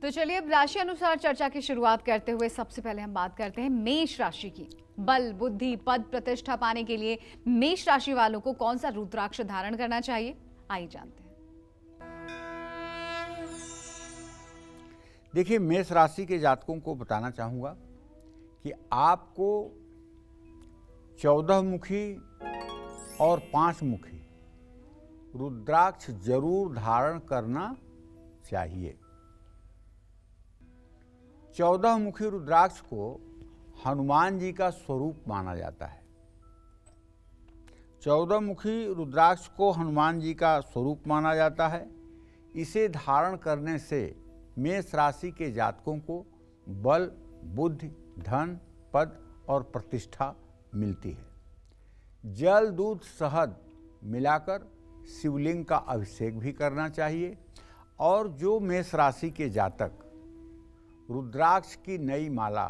तो चलिए अब राशि अनुसार चर्चा की शुरुआत करते हुए सबसे पहले हम बात करते हैं मेष राशि की। बल, बुद्धि, पद, प्रतिष्ठा पाने के लिए मेष राशि वालों को कौन सा रुद्राक्ष धारण करना चाहिए, आइए जानते हैं। देखिए, मेष राशि के जातकों को बताना चाहूँगा कि आपको 14 मुखी और 5 मुखी रुद्राक्ष जरूर धारण करना चाहिए। 14 मुखी रुद्राक्ष को हनुमान जी का स्वरूप माना जाता है। 14 मुखी रुद्राक्ष को हनुमान जी का स्वरूप माना जाता है। इसे धारण करने से मेष राशि के जातकों को बल, बुद्धि, धन, पद और प्रतिष्ठा मिलती है। जल, दूध, शहद मिलाकर शिवलिंग का अभिषेक भी करना चाहिए। और जो मेष राशि के जातक रुद्राक्ष की नई माला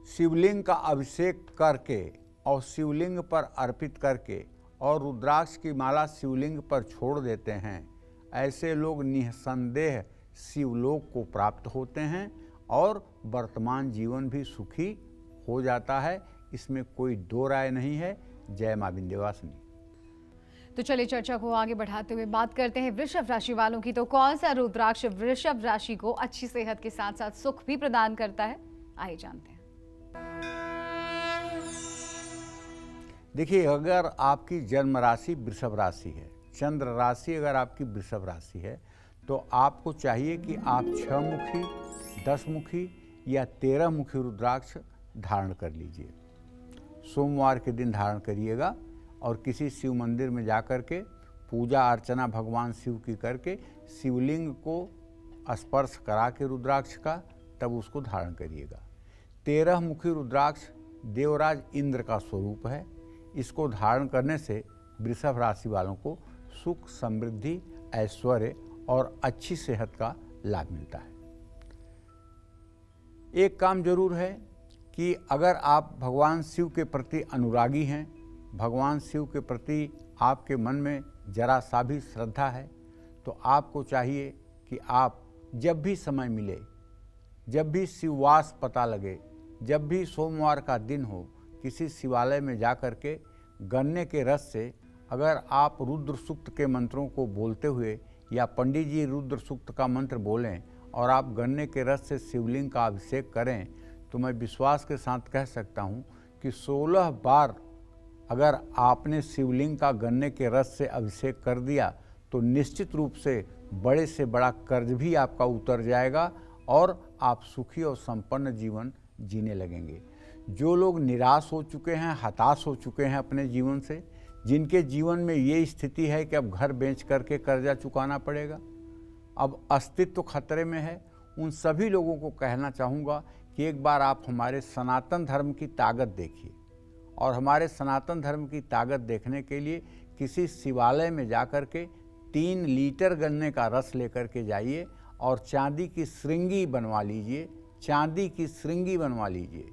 शिवलिंग का अभिषेक करके और शिवलिंग पर अर्पित करके और रुद्राक्ष की माला शिवलिंग पर छोड़ देते हैं, ऐसे लोग निसंदेह शिवलोक को प्राप्त होते हैं और वर्तमान जीवन भी सुखी हो जाता है। इसमें कोई दो राय नहीं है। जय मां विंध्यवासिनी। तो चलिए चर्चा को आगे बढ़ाते हुए बात करते हैं वृषभ राशि वालों की। तो कौन सा रुद्राक्ष वृषभ राशि को अच्छी सेहत के साथ साथ सुख भी प्रदान करता है, आइए जानते हैं। देखिए, अगर आपकी जन्म राशि वृषभ राशि है, चंद्र राशि अगर आपकी वृषभ राशि है, तो आपको चाहिए कि आप 6 मुखी, 10 मुखी या 13 मुखी रुद्राक्ष धारण कर लीजिए। सोमवार के दिन धारण करिएगा और किसी शिव मंदिर में जाकर के पूजा अर्चना भगवान शिव की करके शिवलिंग को स्पर्श करा के रुद्राक्ष का तब उसको धारण करिएगा। 13 मुखी रुद्राक्ष देवराज इंद्र का स्वरूप है। इसको धारण करने से वृषभ राशि वालों को सुख, समृद्धि, ऐश्वर्य और अच्छी सेहत का लाभ मिलता है। एक काम जरूर है कि अगर आप भगवान शिव के प्रति अनुरागी हैं, भगवान शिव के प्रति आपके मन में जरा सा भी श्रद्धा है, तो आपको चाहिए कि आप जब भी समय मिले, जब भी शिववास पता लगे, जब भी सोमवार का दिन हो, किसी शिवालय में जा कर के गन्ने के रस से अगर आप रुद्र सूक्त के मंत्रों को बोलते हुए या पंडित जी रुद्र सूक्त का मंत्र बोलें और आप गन्ने के रस से शिवलिंग का अभिषेक करें, तो मैं विश्वास के साथ कह सकता हूँ कि 16 बार अगर आपने शिवलिंग का गन्ने के रस से अभिषेक कर दिया तो निश्चित रूप से बड़े से बड़ा कर्ज भी आपका उतर जाएगा और आप सुखी और संपन्न जीवन जीने लगेंगे। जो लोग निराश हो चुके हैं, हताश हो चुके हैं अपने जीवन से, जिनके जीवन में ये स्थिति है कि अब घर बेच करके कर्जा चुकाना पड़ेगा, अब अस्तित्व खतरे में है, उन सभी लोगों को कहना चाहूँगा कि एक बार आप हमारे सनातन धर्म की ताकत देखिए। और हमारे सनातन धर्म की ताकत देखने के लिए किसी शिवालय में जाकर के 3 लीटर गन्ने का रस लेकर के जाइए और चांदी की श्रृंगी बनवा लीजिए। चांदी की श्रृंगी बनवा लीजिए।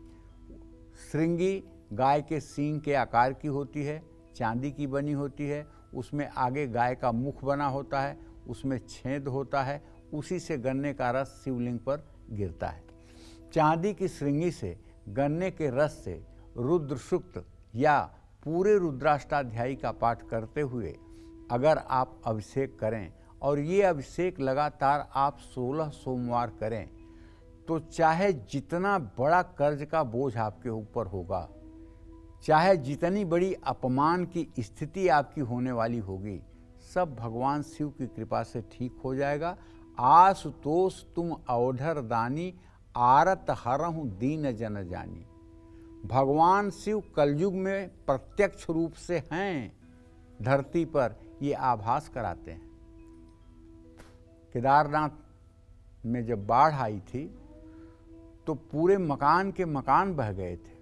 श्रृंगी गाय के सींग के आकार की होती है, चांदी की बनी होती है, उसमें आगे गाय का मुख बना होता है, उसमें छेद होता है, उसी से गन्ने का रस शिवलिंग पर गिरता है। चांदी की श्रृंगी से गन्ने के रस से रुद्र सूक्त या पूरे रुद्राष्टाध्यायी का पाठ करते हुए अगर आप अभिषेक करें और ये अभिषेक लगातार आप 16 सोमवार करें, तो चाहे जितना बड़ा कर्ज का बोझ आपके ऊपर होगा, चाहे जितनी बड़ी अपमान की स्थिति आपकी होने वाली होगी, सब भगवान शिव की कृपा से ठीक हो जाएगा। आशुतोष तुम अवधर दानी, आरत हरहु दीन जन जानी। भगवान शिव कलयुग में प्रत्यक्ष रूप से हैं धरती पर, ये आभास कराते हैं। केदारनाथ में जब बाढ़ आई थी तो पूरे मकान के मकान बह गए थे।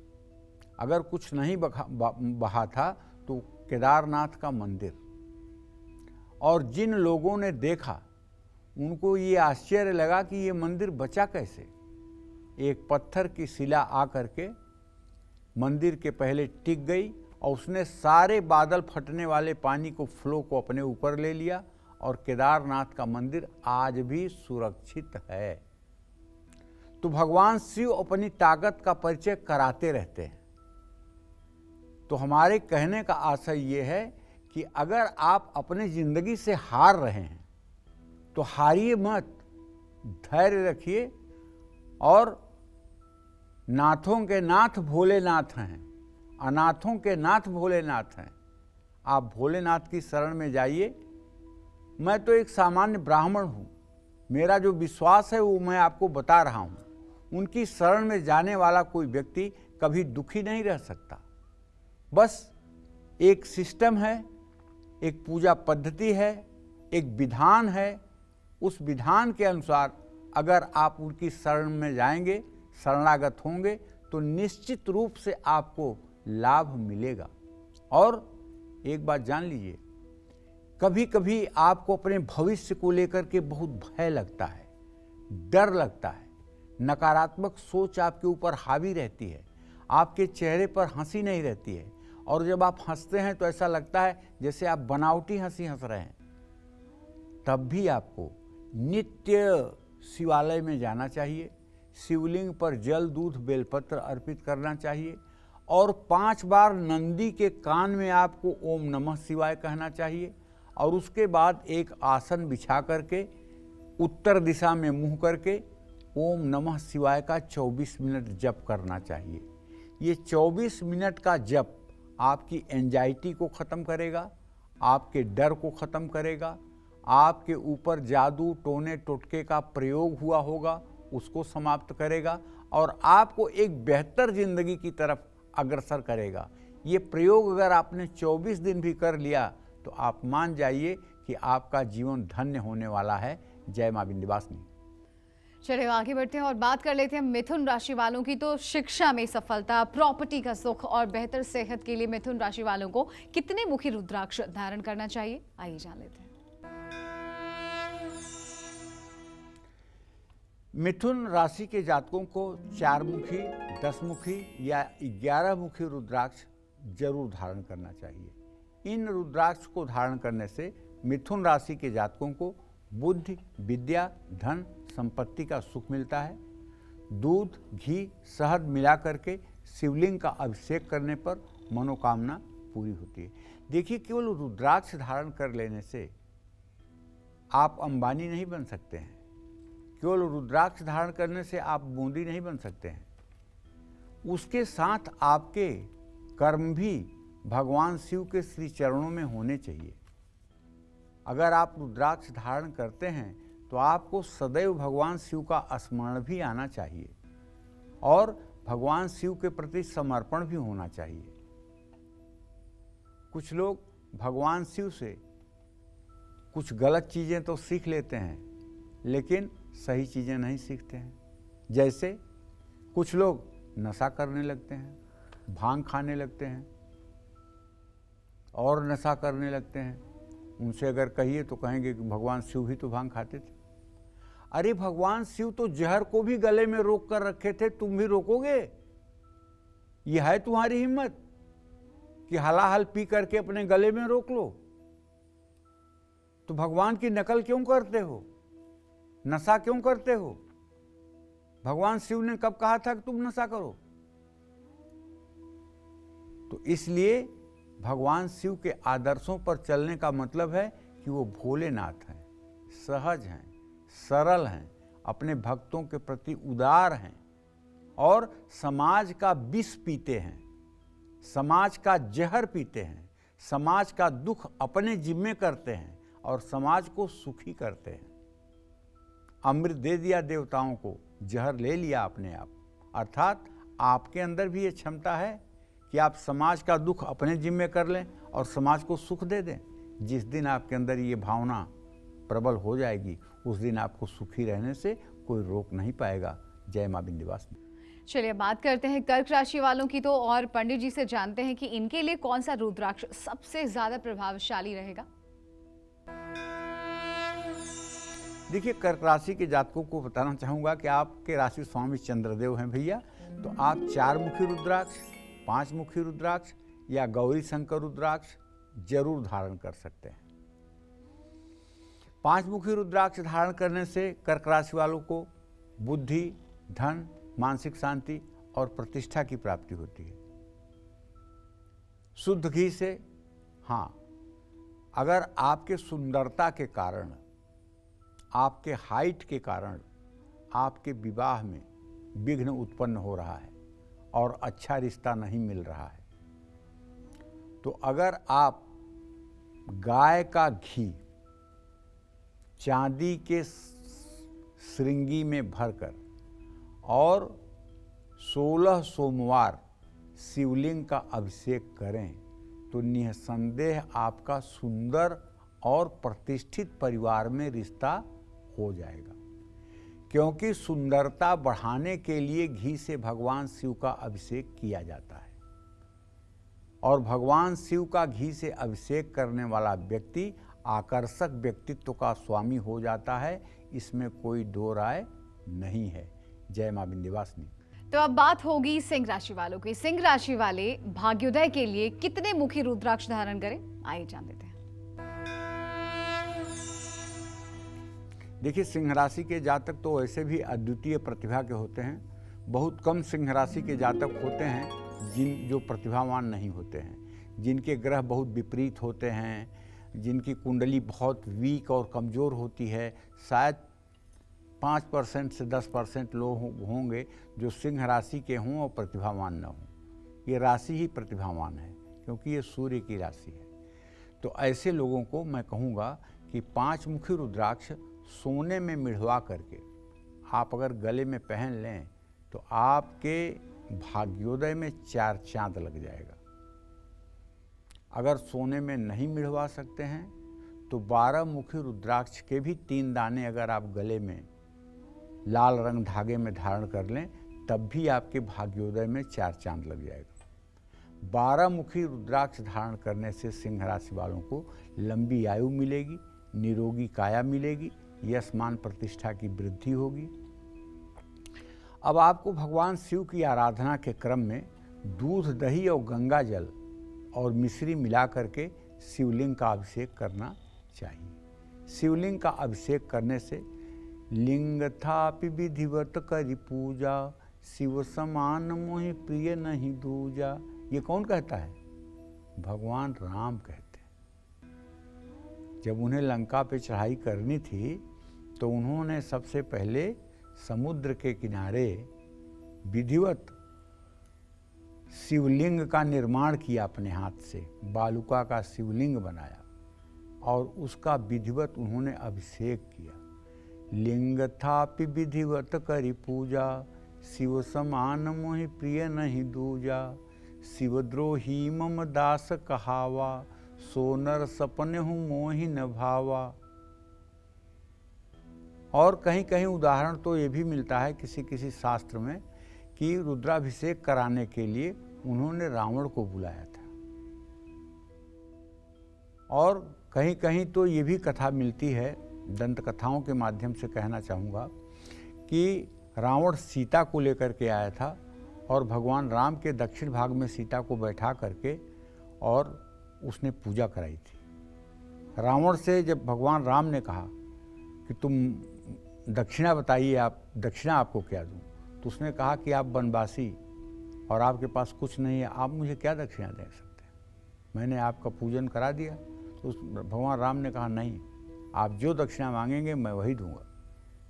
अगर कुछ नहीं बहा था तो केदारनाथ का मंदिर। और जिन लोगों ने देखा उनको ये आश्चर्य लगा कि ये मंदिर बचा कैसे। एक पत्थर की शिला आकर के मंदिर के पहले टिक गई और उसने सारे बादल फटने वाले पानी को फ्लो को अपने ऊपर ले लिया और केदारनाथ का मंदिर आज भी सुरक्षित है। तो भगवान शिव अपनी ताकत का परिचय कराते रहते हैं। तो हमारे कहने का आशय ये है कि अगर आप अपने जिंदगी से हार रहे हैं तो हारिए मत, धैर्य रखिए। और नाथों के नाथ भोलेनाथ हैं, अनाथों के नाथ भोलेनाथ हैं। आप भोलेनाथ की शरण में जाइए। मैं तो एक सामान्य ब्राह्मण हूँ, मेरा जो विश्वास है वो मैं आपको बता रहा हूँ। उनकी शरण में जाने वाला कोई व्यक्ति कभी दुखी नहीं रह सकता। बस एक सिस्टम है, एक पूजा पद्धति है, एक विधान है। उस विधान के अनुसार अगर आप उनकी शरण में जाएंगे, शरणागत होंगे, तो निश्चित रूप से आपको लाभ मिलेगा। और एक बात जान लीजिए, कभी कभी आपको अपने भविष्य को लेकर के बहुत भय लगता है, डर लगता है, नकारात्मक सोच आपके ऊपर हावी रहती है, आपके चेहरे पर हंसी नहीं रहती है, और जब आप हंसते हैं तो ऐसा लगता है जैसे आप बनावटी हंसी हंस रहे हैं। तब भी आपको नित्य शिवालय में जाना चाहिए, शिवलिंग पर जल, दूध, बेलपत्र अर्पित करना चाहिए, और 5 बार नंदी के कान में आपको ओम नमः शिवाय कहना चाहिए। और उसके बाद एक आसन बिछा करके उत्तर दिशा में मुंह करके ओम नमः शिवाय का 24 मिनट जप करना चाहिए। ये 24 मिनट का जप आपकी एंजाइटी को ख़त्म करेगा, आपके डर को ख़त्म करेगा, आपके ऊपर जादू टोने टोटके का प्रयोग हुआ होगा उसको समाप्त करेगा, और आपको एक बेहतर जिंदगी की तरफ अग्रसर करेगा। ये प्रयोग अगर आपने 24 दिन भी कर लिया तो आप मान जाइए कि आपका जीवन धन्य होने वाला है। जय मां विंध्यवासिनी। चलिए आगे बढ़ते हैं और बात कर लेते हैं मिथुन राशि वालों की। तो शिक्षा में सफलता, प्रॉपर्टी का सुख और बेहतर सेहत के लिए मिथुन राशि वालों को कितने मुखी रुद्राक्ष धारण करना चाहिए, आइए जान लेते हैं। मिथुन राशि के जातकों को 4 मुखी, 10 मुखी या 11 मुखी रुद्राक्ष जरूर धारण करना चाहिए। इन रुद्राक्ष को धारण करने से मिथुन राशि के जातकों को बुद्धि, विद्या, धन, संपत्ति का सुख मिलता है। दूध, घी, शहद मिला करके शिवलिंग का अभिषेक करने पर मनोकामना पूरी होती है। देखिए, केवल रुद्राक्ष धारण कर लेने से आप अंबानी नहीं बन सकते हैं, केवल रुद्राक्ष धारण करने से आप बूंदी नहीं बन सकते हैं। उसके साथ आपके कर्म भी भगवान शिव के श्री चरणों में होने चाहिए। अगर आप रुद्राक्ष धारण करते हैं तो आपको सदैव भगवान शिव का स्मरण भी आना चाहिए और भगवान शिव के प्रति समर्पण भी होना चाहिए। कुछ लोग भगवान शिव से कुछ गलत चीज़ें तो सीख लेते हैं, लेकिन सही चीज़ें नहीं सीखते हैं। जैसे कुछ लोग नशा करने लगते हैं, भांग खाने लगते हैं और नशा करने लगते हैं। उनसे अगर कहिए तो कहेंगे कि भगवान शिव भी तो भांग खाते थे। अरे भगवान शिव तो जहर को भी गले में रोक कर रखे थे, तुम भी रोकोगे? यह है तुम्हारी हिम्मत कि हलाहल पी करके अपने गले में रोक लो? तो भगवान की नकल क्यों करते हो? नशा क्यों करते हो? भगवान शिव ने कब कहा था कि तुम नशा करो? तो इसलिए भगवान शिव के आदर्शों पर चलने का मतलब है कि वो भोलेनाथ हैं, सहज हैं, सरल हैं, अपने भक्तों के प्रति उदार हैं और समाज का विष पीते हैं, समाज का जहर पीते हैं, समाज का दुख अपने जिम्मे करते हैं और समाज को सुखी करते हैं। अमृत दे दिया देवताओं को, जहर ले लिया अपने आप। अर्थात आपके अंदर भी ये क्षमता है कि आप समाज का दुख अपने जिम्मे कर लें और समाज को सुख दे दें। जिस दिन आपके अंदर ये भावना प्रबल हो जाएगी, उस दिन आपको सुखी रहने से कोई रोक नहीं पाएगा। जय मां विंध्यवासिनी। चलिए बात करते हैं कर्क राशि वालों की तो, और पंडित जी से जानते हैं कि इनके लिए कौन सा रुद्राक्ष सबसे ज्यादा प्रभावशाली रहेगा। देखिए, कर्क राशि के जातकों को बताना चाहूँगा कि आपके राशि स्वामी चंद्रदेव हैं भैया, तो आप 4 मुखी रुद्राक्ष, 5 मुखी रुद्राक्ष या गौरी शंकर रुद्राक्ष जरूर धारण कर सकते हैं। 5 मुखी रुद्राक्ष धारण करने से कर्क राशि वालों को बुद्धि, धन, मानसिक शांति और प्रतिष्ठा की प्राप्ति होती है। शुद्ध घी से, हाँ, अगर आपके सुंदरता के कारण, आपके हाइट के कारण आपके विवाह में विघ्न उत्पन्न हो रहा है और अच्छा रिश्ता नहीं मिल रहा है, तो अगर आप गाय का घी चांदी के श्रृंगी में भरकर और 16 सोमवार शिवलिंग का अभिषेक करें तो निसंदेह आपका सुंदर और प्रतिष्ठित परिवार में रिश्ता हो जाएगा। क्योंकि सुंदरता बढ़ाने के लिए घी से भगवान शिव का अभिषेक किया जाता है और भगवान शिव का घी से अभिषेक करने वाला व्यक्ति आकर्षक व्यक्तित्व का स्वामी हो जाता है, इसमें कोई दो राय नहीं है। जय मां विंध्यवासिनी। तो अब बात होगी सिंह राशि वालों की। सिंह राशि वाले भाग्योदय के लिए कितने मुखी रुद्राक्ष धारण करें, आइए जान लेते हैं। देखिए, सिंह राशि के जातक तो वैसे भी अद्वितीय प्रतिभा के होते हैं। बहुत कम सिंह राशि के जातक होते हैं जो प्रतिभावान नहीं होते हैं, जिनके ग्रह बहुत विपरीत होते हैं, जिनकी कुंडली बहुत वीक और कमज़ोर होती है। शायद 5% से 10% लोग होंगे जो सिंह राशि के हों और प्रतिभावान न हों। ये राशि ही प्रतिभावान है क्योंकि ये सूर्य की राशि है। तो ऐसे लोगों को मैं कहूँगा कि 5 मुखी रुद्राक्ष सोने में मिढ़वा करके आप अगर गले में पहन लें तो आपके भाग्योदय में 4 चांद लग जाएगा। अगर सोने में नहीं मिढ़वा सकते हैं तो 12 मुखी रुद्राक्ष के भी 3 दाने अगर आप गले में लाल रंग धागे में धारण कर लें तब भी आपके भाग्योदय में 4 चांद लग जाएगा। 12 मुखी रुद्राक्ष धारण करने से सिंह राशि वालों को लंबी आयु मिलेगी, निरोगी काया मिलेगी, यश मान प्रतिष्ठा की वृद्धि होगी। अब आपको भगवान शिव की आराधना के क्रम में दूध, दही और गंगा जल और मिश्री मिला करके शिवलिंग का अभिषेक करना चाहिए। शिवलिंग का अभिषेक करने से लिंग थापि विधिवत करि पूजा, शिव समान मोहि प्रिय नहीं दूजा। ये कौन कहता है? भगवान राम कहते हैं। जब उन्हें लंका पे चढ़ाई करनी थी तो उन्होंने सबसे पहले समुद्र के किनारे विधिवत शिवलिंग का निर्माण किया, अपने हाथ से बालुका का शिवलिंग बनाया और उसका विधिवत उन्होंने अभिषेक किया। लिंग थापि विधिवत करि पूजा, शिव समान मोहि प्रिय नहीं दूजा। शिवद्रोही मम दास कहावा, सोनर सपने हूँ मोहि न भावा। और कहीं कहीं उदाहरण तो ये भी मिलता है किसी किसी शास्त्र में कि रुद्राभिषेक कराने के लिए उन्होंने रावण को बुलाया था। और कहीं कहीं तो ये भी कथा मिलती है, दंत कथाओं के माध्यम से कहना चाहूँगा कि रावण सीता को लेकर के आया था और भगवान राम के दक्षिण भाग में सीता को बैठा करके और उसने पूजा कराई थी। रावण से जब भगवान राम ने कहा कि तुम दक्षिणा बताइए, आप दक्षिणा आपको क्या दूं, तो उसने कहा कि आप वनवासी और आपके पास कुछ नहीं है, आप मुझे क्या दक्षिणा दे सकते हैं? मैंने आपका पूजन करा दिया। तो भगवान राम ने कहा नहीं, आप जो दक्षिणा मांगेंगे मैं वही दूंगा।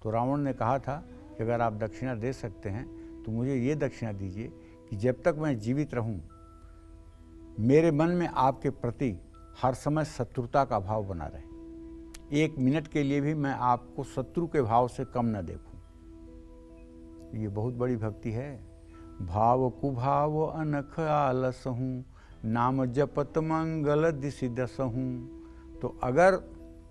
तो रावण ने कहा था कि अगर आप दक्षिणा दे सकते हैं तो मुझे ये दक्षिणा दीजिए कि जब तक मैं जीवित रहूं मेरे मन में आपके प्रति हर समय शत्रुता का भाव बना रहे। 1 मिनट के लिए भी मैं आपको शत्रु के भाव से कम न देखूं। ये बहुत बड़ी भक्ति है। भाव कुभाव अनख आलस हूँ, नाम जपत मंगल दिशि दस हूँ। तो अगर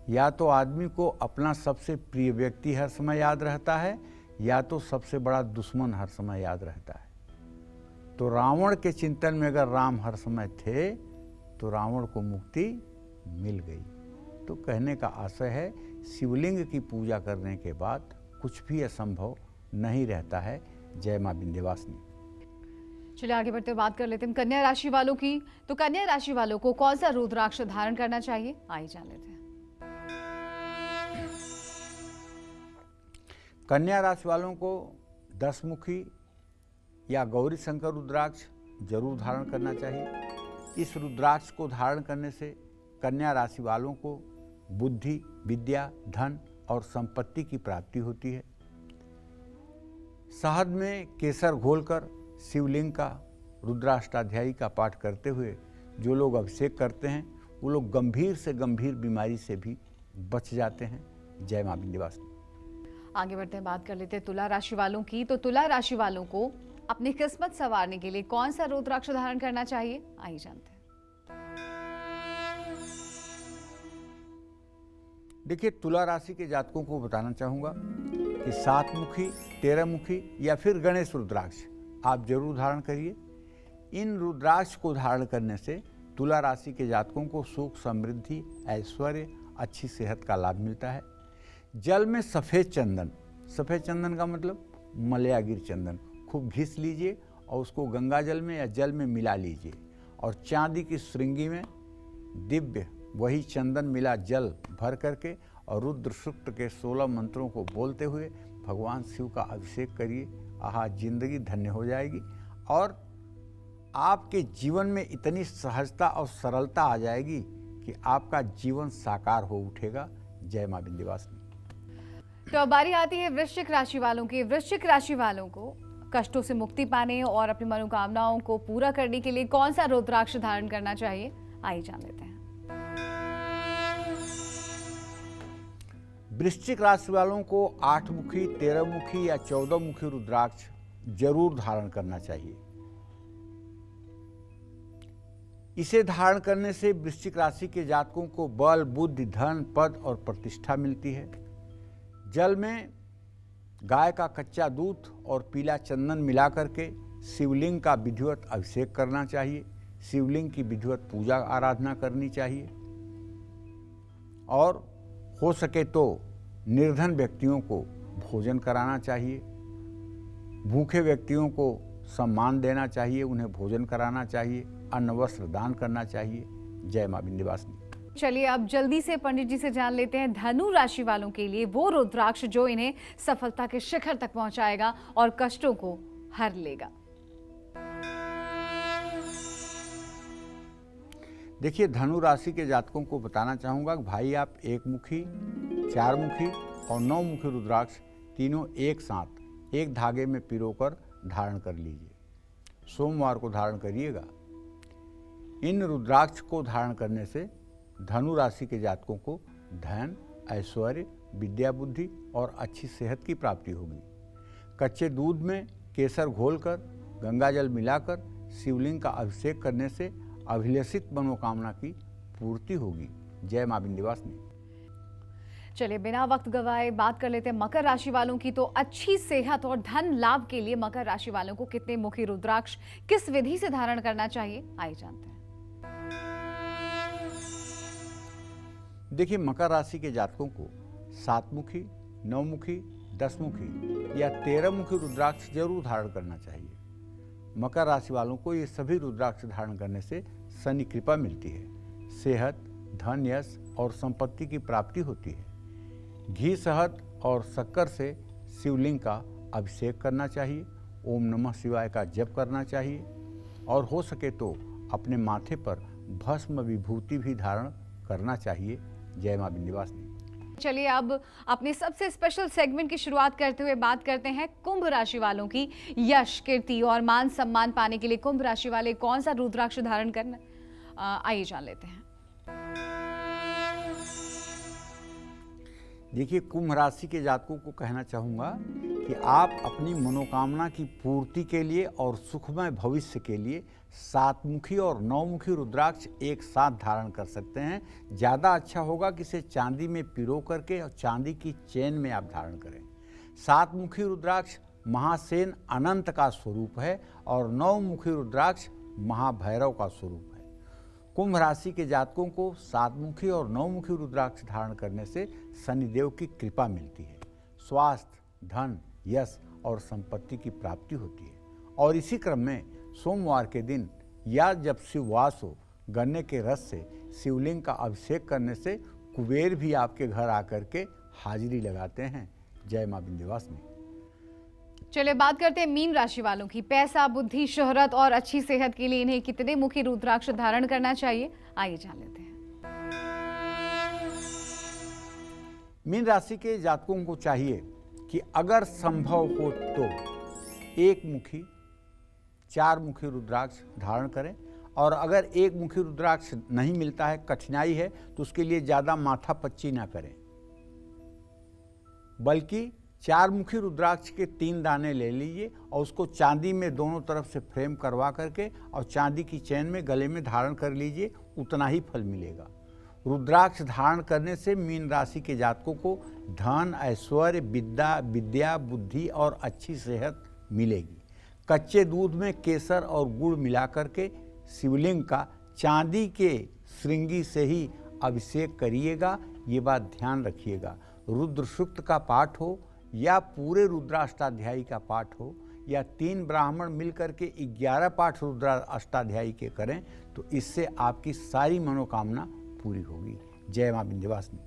या तो आदमी को अपना सबसे प्रिय व्यक्ति हर समय याद रहता है या तो सबसे बड़ा दुश्मन हर समय याद रहता है। तो रावण के चिंतन में अगर राम हर समय थे तो रावण को मुक्ति मिल गई। तो कहने का आशय है शिवलिंग की पूजा करने के बाद कुछ भी असंभव नहीं रहता है। जय मां विंध्यवासिनी। चलिए आगे बढ़ते हुए बात कर लेते हैं कन्या राशि वालों की। तो कन्या राशि वालों को कौन सा रुद्राक्ष धारण करना चाहिए, आइए जान लेते हैं। कन्या राशि वालों को 10 मुखी या गौरी शंकर रुद्राक्ष जरूर धारण करना चाहिए। इस रुद्राक्ष को धारण करने से कन्या राशि वालों को बुद्धि, विद्या, धन और संपत्ति की प्राप्ति होती है। शहद में केसर घोलकर शिवलिंग का रुद्राष्टाध्यायी का पाठ करते हुए जो लोग अभिषेक करते हैं वो लोग गंभीर से गंभीर बीमारी से भी बच जाते हैं। जय मां विंध्यवासिनी। आगे बढ़ते हैं, बात कर लेते हैं तुला राशि वालों की। तो तुला राशि वालों को अपनी किस्मत संवारने के लिए कौन सा रुद्राक्ष धारण करना चाहिए, आइए जानते हैं। देखिए, तुला राशि के जातकों को बताना चाहूँगा कि 7 मुखी, 13 मुखी या फिर गणेश रुद्राक्ष आप जरूर धारण करिए। इन रुद्राक्ष को धारण करने से तुला राशि के जातकों को सुख, समृद्धि, ऐश्वर्य, अच्छी सेहत का लाभ मिलता है। जल में सफ़ेद चंदन का मतलब मलयागिर चंदन खूब घिस लीजिए और उसको गंगा जल में या जल में मिला लीजिए और चांदी की श्रृंगी में दिव्य वही चंदन मिला जल भर करके और रुद्र सूक्त के 16 मंत्रों को बोलते हुए भगवान शिव का अभिषेक करिए। आहा, जिंदगी धन्य हो जाएगी और आपके जीवन में इतनी सहजता और सरलता आ जाएगी कि आपका जीवन साकार हो उठेगा। जय मां विंध्यवासिनी। तो अब बारी आती है वृश्चिक राशि वालों की। वृश्चिक राशि वालों को कष्टों से मुक्ति पाने और अपनी मनोकामनाओं को पूरा करने के लिए कौन सा रुद्राक्ष धारण करना चाहिए, आइए जान लेते हैं। वृश्चिक राशि वालों को 8 मुखी, 13 मुखी या 14 मुखी रुद्राक्ष जरूर धारण करना चाहिए। इसे धारण करने से वृश्चिक राशि के जातकों को बल, बुद्धि, धन, पद और प्रतिष्ठा मिलती है। जल में गाय का कच्चा दूध और पीला चंदन मिला करके शिवलिंग का विधिवत अभिषेक करना चाहिए। शिवलिंग की विधिवत पूजा आराधना करनी चाहिए और हो सके तो निर्धन व्यक्तियों को भोजन कराना चाहिए। भूखे व्यक्तियों को सम्मान देना चाहिए, उन्हें भोजन कराना चाहिए, अन्न वस्त्र दान करना चाहिए। जय मां विंध्यवासिनी। चलिए अब जल्दी से पंडित जी से जान लेते हैं धनु राशि वालों के लिए वो रुद्राक्ष जो इन्हें सफलता के शिखर तक पहुंचाएगा और कष्टों को हर लेगा। देखिए, धनु राशि के जातकों को बताना चाहूँगा कि भाई आप 1 मुखी, 4 मुखी और 9 मुखी रुद्राक्ष तीनों एक साथ एक धागे में पिरोकर धारण कर लीजिए। सोमवार को धारण करिएगा। इन रुद्राक्ष को धारण करने से धनु राशि के जातकों को धन, ऐश्वर्य, विद्या, बुद्धि और अच्छी सेहत की प्राप्ति होगी। कच्चे दूध में केसर घोलकर गंगा जल मिलाकर शिवलिंग का अभिषेक करने से अभिलषित मनोकामना की पूर्ति होगी। जय मां विंध्यवासिनी। चलिए बिना वक्त गवाए बात कर लेते हैं मकर राशि वालों की। तो अच्छी सेहत और धन लाभ के लिए मकर राशि वालों को कितने मुखी रुद्राक्ष किस विधि से धारण करना चाहिए, आइए जानते हैं। देखिए, मकर राशि के जातकों को 7 मुखी, 9 मुखी, 10 मुखी या 13 मुखी रुद्राक्ष जरूर धारण करना चाहिए। मकर राशि वालों को ये सभी रुद्राक्ष धारण करने से शनि कृपा मिलती है। सेहत, धन, यश और संपत्ति की प्राप्ति होती है। घी, शहद और शक्कर से शिवलिंग का अभिषेक करना चाहिए। ओम नमः शिवाय का जप करना चाहिए और हो सके तो अपने माथे पर भस्म विभूति भी धारण करना चाहिए। जय मां विंध्यवासिनी। चलिए अब अपने सबसे स्पेशल सेगमेंट की शुरुआत करते हुए बात करते हैं कुंभ राशि वालों की। यश, कीर्ति और मान सम्मान पाने के लिए कुंभ राशि वाले कौन सा रुद्राक्ष धारण करना, आइए जान लेते हैं। देखिए, कुंभ राशि के जातकों को कहना चाहूँगा कि आप अपनी मनोकामना की पूर्ति के लिए और सुखमय भविष्य के लिए 7 मुखी और 9 मुखी रुद्राक्ष एक साथ धारण कर सकते हैं। ज़्यादा अच्छा होगा कि इसे चांदी में पिरो करके और चांदी की चेन में आप धारण करें। 7 मुखी रुद्राक्ष महासेन अनंत का स्वरूप है और 9 मुखी रुद्राक्ष महाभैरव का स्वरूप है। कुंभ राशि के जातकों को 7 मुखी और 9 मुखी रुद्राक्ष धारण करने से शनिदेव की कृपा मिलती है। स्वास्थ्य, धन, यश और संपत्ति की प्राप्ति होती है। और इसी क्रम में सोमवार के दिन या जब शिववास हो, गन्ने के रस से शिवलिंग का अभिषेक करने से कुबेर भी आपके घर आकर के हाजिरी लगाते हैं। जय माँ विंध्यवासिनी। चलिए बात करते हैं मीन राशि वालों की। पैसा, बुद्धि, शोहरत और अच्छी सेहत के लिए इन्हें कितने मुखी रुद्राक्ष धारण करना चाहिए, आइए जान लेते हैं। मीन राशि के जातकों को चाहिए कि अगर संभव हो तो एक मुखी, 4 मुखी रुद्राक्ष धारण करें, और अगर एक मुखी रुद्राक्ष नहीं मिलता है, कठिनाई है, तो उसके लिए ज़्यादा माथा पच्ची ना करें, बल्कि 4 मुखी रुद्राक्ष के 3 दाने ले लीजिए और उसको चांदी में दोनों तरफ से फ्रेम करवा करके और चांदी की चैन में गले में धारण कर लीजिए, उतना ही फल मिलेगा। रुद्राक्ष धारण करने से मीन राशि के जातकों को धन, ऐश्वर्य, विद्या, बुद्धि और अच्छी सेहत मिलेगी। कच्चे दूध में केसर और गुड़ मिलाकर के शिवलिंग का चांदी के श्रृंगी से ही अभिषेक करिएगा, ये बात ध्यान रखिएगा। रुद्र सूक्त का पाठ हो या पूरे रुद्राष्टाध्यायी का पाठ हो या 3 ब्राह्मण मिलकर के 11 पाठ रुद्राष्टाध्यायी के करें तो इससे आपकी सारी मनोकामना पूरी होगी। जय माँ विंध्यवासिनी।